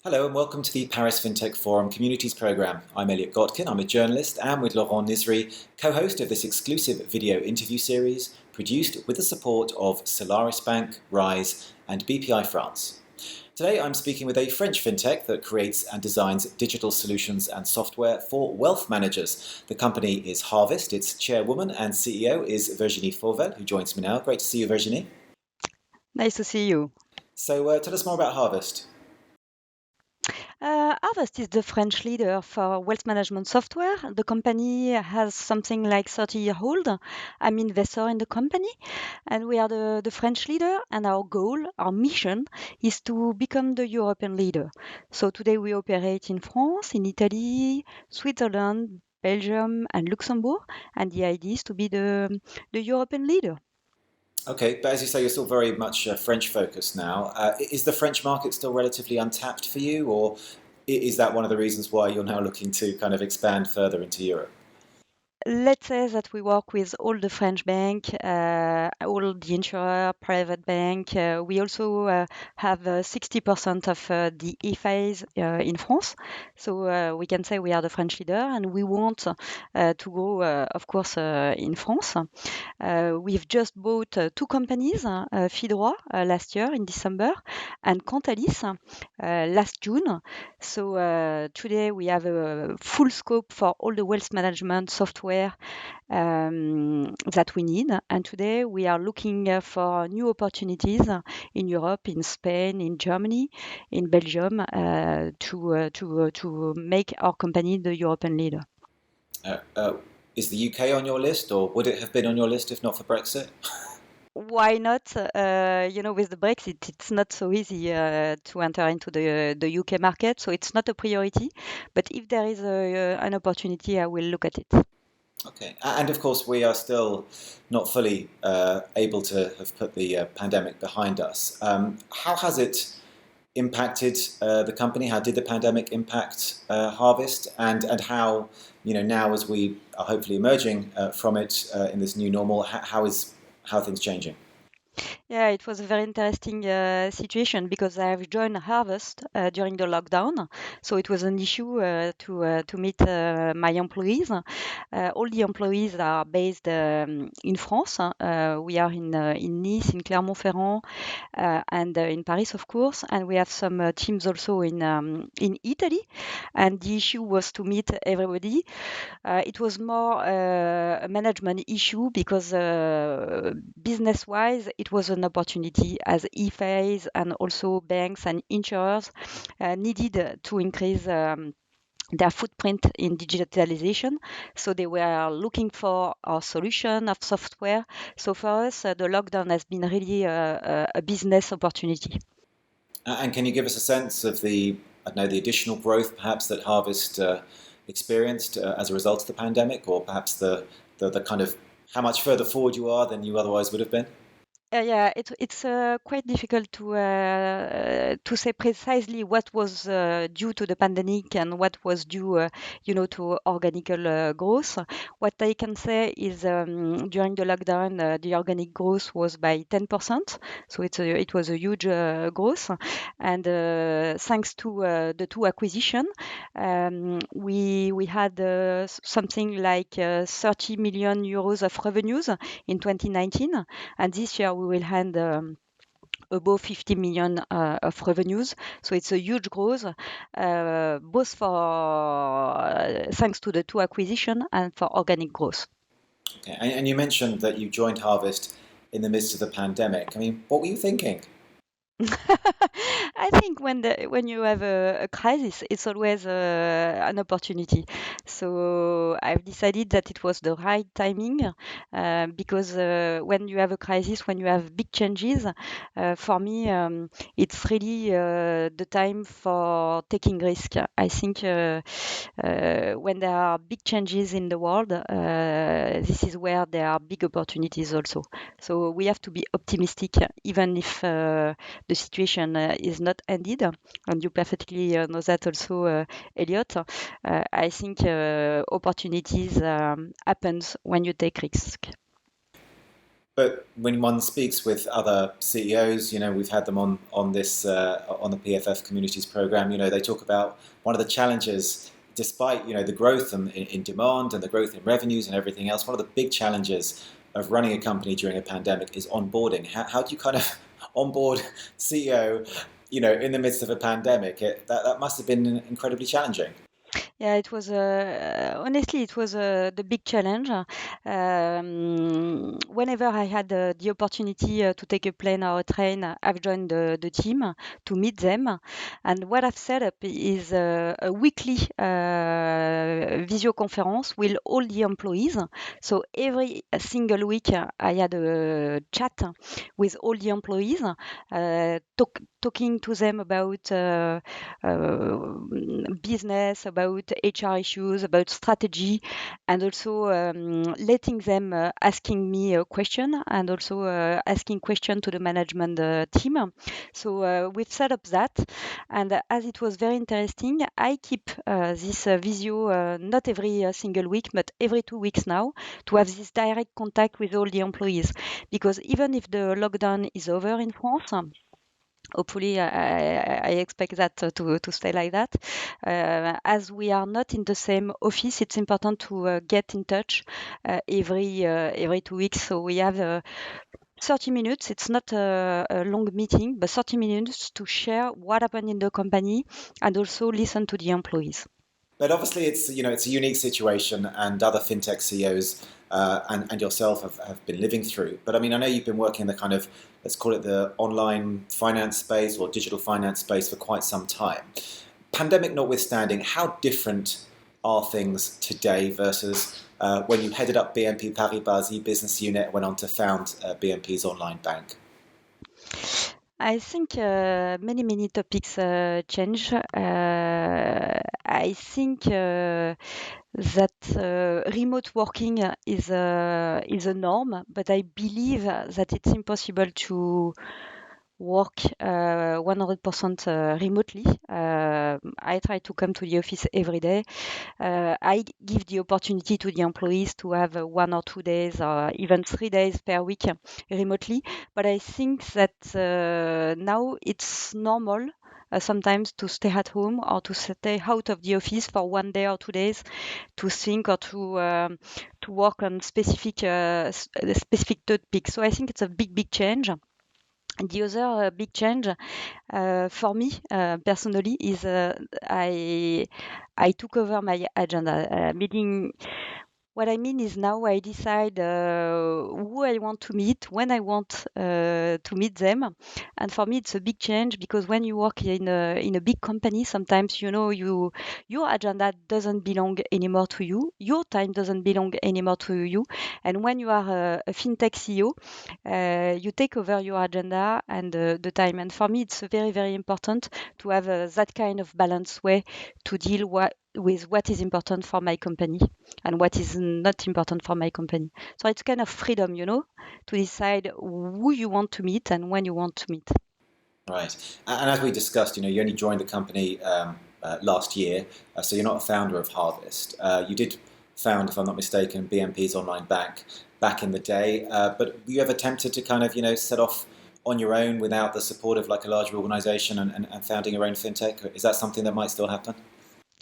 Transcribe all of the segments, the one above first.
Hello and welcome to the Paris Fintech Forum Communities Programme. I'm Elliot Gotkin, I'm a journalist and with Laurent Nisri, co-host of this exclusive video interview series produced with the support of Solaris Bank, Rise and BPI France. Today I'm speaking with a French fintech that creates and designs digital solutions and software for wealth managers. The company is Harvest, its chairwoman and CEO is Virginie Fauvel, who joins me now. Great to see you, Virginie. Nice to see you. So tell us more about Harvest. Harvest is the French leader for wealth management software. The company has something like 30 years old. I'm investor in the company, and we are the French leader. And our goal, our mission, is to become the European leader. So today we operate in France, in Italy, Switzerland, Belgium, and Luxembourg. And the idea is to be the European leader. Okay, but as you say, you're still very much French focused now. Is the French market still relatively untapped for you, or is that one of the reasons why you're now looking to kind of expand further into Europe? Let's say that we work with all the French bank, all the insurer, private bank. We also have 60% of the IFAs in France. So we can say we are the French leader and we want to go, of course, in France. We've just bought two companies, Fidroit last year in December and Cantalis last June. So today we have a full scope for all the wealth management software that we need. And today we are looking for new opportunities in Europe, in Spain, in Germany, in Belgium to make our company the European leader. Uh, uh, is the UK on your list, or would it have been on your list if not for Brexit? Why not? With the Brexit, it's not so easy to enter into the UK market, so it's not a priority. But if there is an opportunity, I will look at it. Okay, and of course we are still not fully able to have put the pandemic behind us. How has it impacted the company? How did the pandemic impact Harvest? And how, now as we are hopefully emerging from it in this new normal, how are things changing? Yeah, it was a very interesting situation because I've joined Harvest during the lockdown, so it was an issue to meet my employees. All the employees are based in France. We are in Nice, in Clermont-Ferrand, and in Paris, of course, and we have some teams also in Italy. And the issue was to meet everybody. It was more a management issue because business-wise, it was an opportunity as IFAs and also banks and insurers needed to increase their footprint in digitalization. So they were looking for our solution of software. So for us, the lockdown has been really a business opportunity. And can you give us a sense of the additional growth perhaps that Harvest experienced as a result of the pandemic, or perhaps the kind of how much further forward you are than you otherwise would have been? Yeah, it's quite difficult to say precisely what was due to the pandemic and what was due, to organic growth. What I can say is during the lockdown, the organic growth was by 10%, so it was a huge growth. And thanks to the two acquisition, we had something like 30 million euros of revenues in 2019. And this year we will hand above 50 million of revenues. So it's a huge growth, both for thanks to the two acquisition and for organic growth. Okay, and you mentioned that you joined Harvest in the midst of the pandemic. I mean, what were you thinking? I think when you have a crisis, it's always an opportunity. So I've decided that it was the right timing because when you have a crisis, when you have big changes, for me, it's really the time for taking risk. I think when there are big changes in the world, this is where there are big opportunities also. So we have to be optimistic, even if the situation is not ended, and you perfectly know that also, Elliot. I think opportunities happens when you take risk. But when one speaks with other CEOs, we've had them on this on the PFF Communities program. They talk about one of the challenges, despite the growth in demand and the growth in revenues and everything else. One of the big challenges of running a company during a pandemic is onboarding. How do you kind of onboard CEO, in the midst of a pandemic? That must have been incredibly challenging. Yeah, it was honestly it was the big challenge. Whenever I had the opportunity to take a plane or a train, I've joined the team to meet them. And what I've set up is a weekly visio conference with all the employees. So every single week, I had a chat with all the employees, talking to them about business, about HR issues, about strategy, and also letting them asking me a question and also asking question to the management team. So we've set up that, and as it was very interesting, I keep this visio not every single week, but every 2 weeks now, to have this direct contact with all the employees, because even if the lockdown is over in France, hopefully, I expect that to stay like that. As we are not in the same office, it's important to get in touch every 2 weeks. So we have 30 minutes. It's not a long meeting, but 30 minutes to share what happened in the company and also listen to the employees. But obviously, it's a unique situation, and other fintech CEOs and yourself have been living through. But I mean, I know you've been working in the kind of, let's call it the online finance space or digital finance space for quite some time. Pandemic notwithstanding, how different are things today versus when you headed up BNP Paribas' e-business unit, went on to found BNP's online bank? I think many topics change. I think that remote working is a norm, but I believe that it's impossible to work 100% remotely. I try to come to the office every day. I give the opportunity to the employees to have 1 or 2 days or even 3 days per week remotely. But I think that now it's normal sometimes to stay at home or to stay out of the office for 1 day or 2 days to think or to work on specific topics. So I think it's a big change. And the other big change for me personally is I took over my agenda, meaning what I mean is now I decide who I want to meet, when I want to meet them. And for me, it's a big change because when you work in a big company, sometimes, your agenda doesn't belong anymore to you. Your time doesn't belong anymore to you. And when you are a fintech CEO, you take over your agenda and the time. And for me, it's very important to have that kind of balanced way to deal with what is important for my company and what is not important for my company. So it's kind of freedom, to decide who you want to meet and when you want to meet. Right. And as we discussed, you only joined the company last year, so you're not a founder of Harvest. You did found, if I'm not mistaken, BNP's online bank back in the day, but were you ever tempted to kind of, set off on your own without the support of like a larger organization and founding your own fintech? Is that something that might still happen?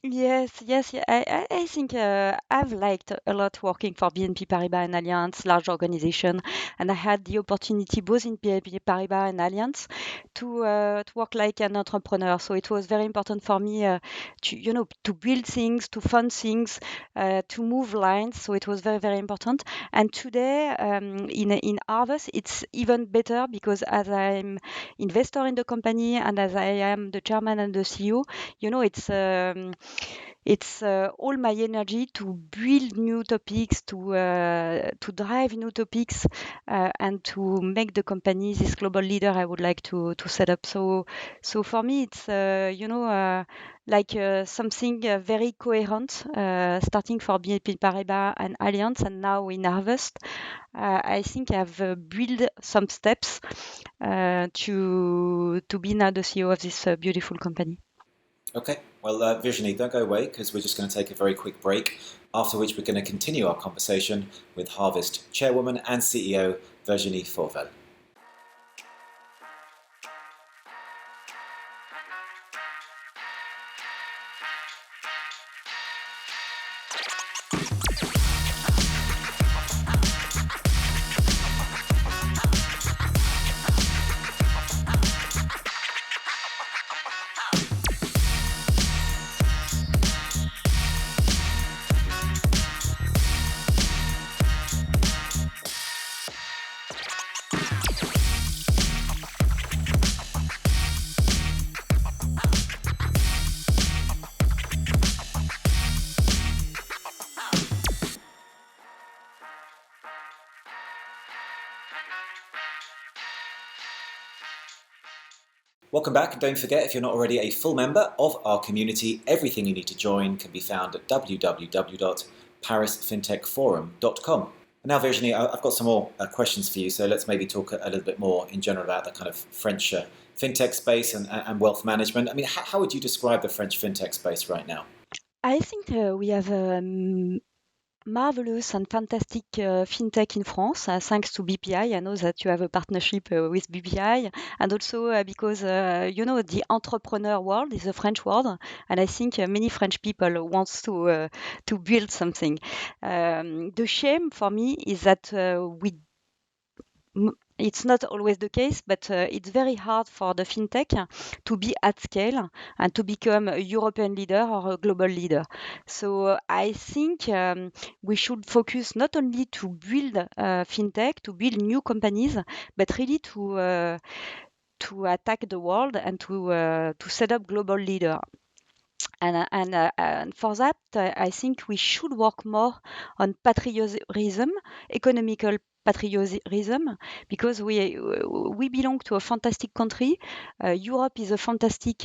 Yes. Yeah. I think I've liked a lot working for BNP Paribas and Allianz, large organization, and I had the opportunity both in BNP Paribas and Allianz to work like an entrepreneur. So it was very important for me to build things, to fund things, to move lines. So it was very important. And today in Harvest, it's even better because as I'm investor in the company and as I am the chairman and the CEO, it's all my energy to build new topics, to drive new topics, and to make the company this global leader I would like to set up. So for me, it's like something very coherent, starting for BNP Paribas and Allianz, and now in Harvest. I think I've built some steps to be now the CEO of this beautiful company. Okay, Well, Virginie, don't go away because we're just going to take a very quick break, after which we're going to continue our conversation with Harvest Chairwoman and CEO Virginie Fauvel. Welcome back, and don't forget, if you're not already a full member of our community, everything you need to join can be found at www.parisfintechforum.com. And now, Virginie, I've got some more questions for you, so let's maybe talk a little bit more in general about the kind of French fintech space and wealth management. I mean, how would you describe the French fintech space right now? I think we have marvelous and fantastic fintech in France, thanks to BPI. I know that you have a partnership with BPI, and also because the entrepreneur world is a French world, and I think many French people wants to build something. The shame for me is that it's not always the case, but it's very hard for the fintech to be at scale and to become a European leader or a global leader. So I think we should focus not only to build fintech, to build new companies, but really to attack the world and to set up global leader. And for that, I think we should work more on patriotism, economical patriotism, because we belong to a fantastic country. Europe is a fantastic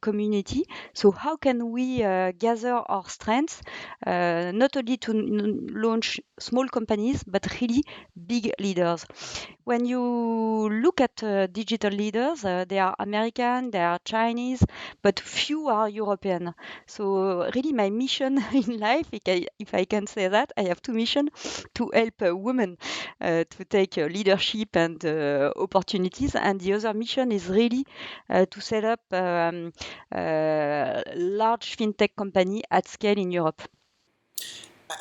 community. So how can we gather our strengths, not only to launch small companies, but really big leaders? When you look at digital leaders, they are American, they are Chinese, but few are European. So really my mission in life, if I can say that, I have two missions: to help women to take leadership and opportunities, and the other mission is really to set up large fintech company at scale in Europe.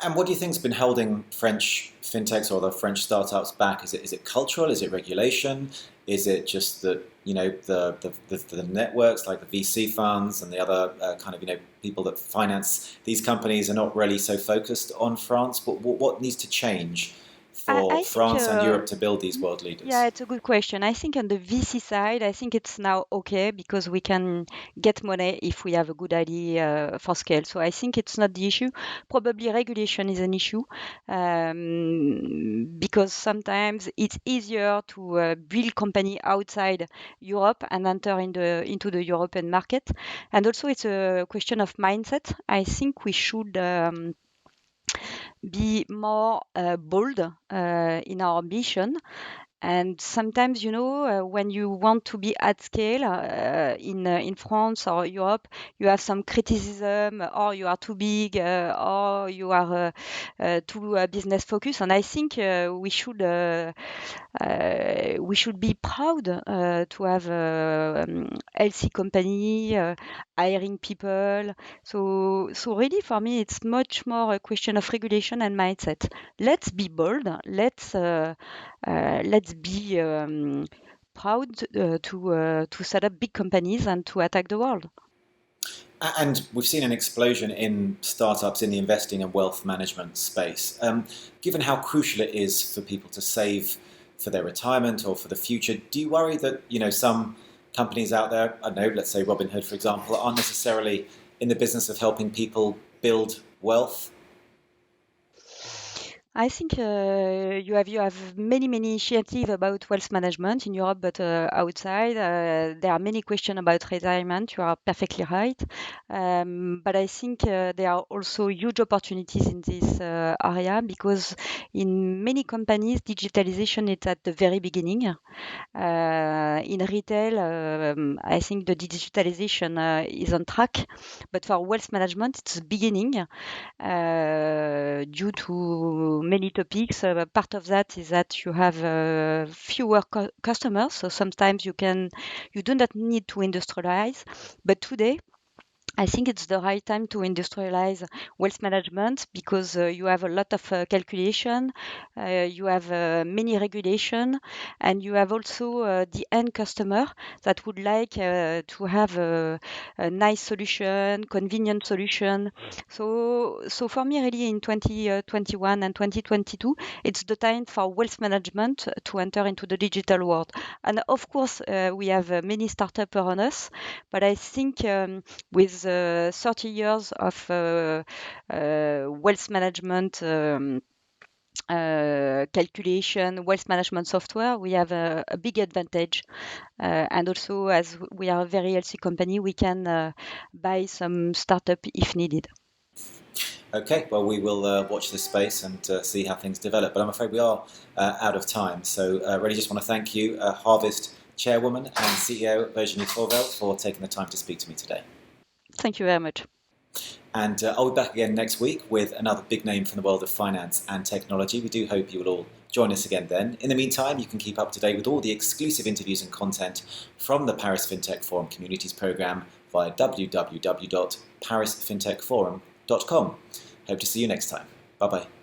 And what do you think has been holding French fintechs or the French startups back? Is it cultural? Is it regulation? Is it just that the networks like the VC funds and the other kind of people that finance these companies are not really so focused on France? What needs to change for I France think, and Europe to build these world leaders? yeah, it's a good question. I think on the VC side, I think it's now okay because we can get money if we have a good idea for scale. So I think it's not the issue. Probably regulation is an issue because sometimes it's easier to build company outside Europe and enter into the European market. And also it's a question of mindset. I think we should be more bold in our ambition. And sometimes, when you want to be at scale in France or Europe, you have some criticism, or you are too big, or you are too business focused. And I think we should be proud to have a healthy company, hiring people. So really, for me, it's much more a question of regulation and mindset. Let's be bold. Let's be proud to set up big companies and to attack the world. And we've seen an explosion in startups in the investing and wealth management space. Given how crucial it is for people to save for their retirement or for the future, do you worry that some companies out there, I don't know, let's say Robinhood, for example, aren't necessarily in the business of helping people build wealth? I think you have many initiatives about wealth management in Europe, but outside there are many questions about retirement. You are perfectly right, but I think there are also huge opportunities in this area because in many companies digitalization is at the very beginning. In retail, I think the digitalization is on track, but for wealth management, it's the beginning due to many topics. Part of that is that you have fewer customers, so sometimes you do not need to industrialize. But today, I think it's the right time to industrialize wealth management because you have a lot of calculation, you have many regulation, and you have also the end customer that would like to have a nice solution, convenient solution. So for me, really, in 2021 and 2022, it's the time for wealth management to enter into the digital world. And of course, we have many startups around us, but I think. With 30 years of wealth management calculation, wealth management software, we have a big advantage. And also, as we are a very healthy company, we can buy some startup if needed. Okay, well, we will watch this space and see how things develop. But I'm afraid we are out of time. So, really just want to thank you, Harvest Chairwoman and CEO Virginie Fauvel, for taking the time to speak to me today. Thank you very much. And I'll be back again next week with another big name from the world of finance and technology. We do hope you will all join us again then. In the meantime, you can keep up to date with all the exclusive interviews and content from the Paris FinTech Forum Communities Programme via www.parisfintechforum.com. Hope to see you next time. Bye-bye.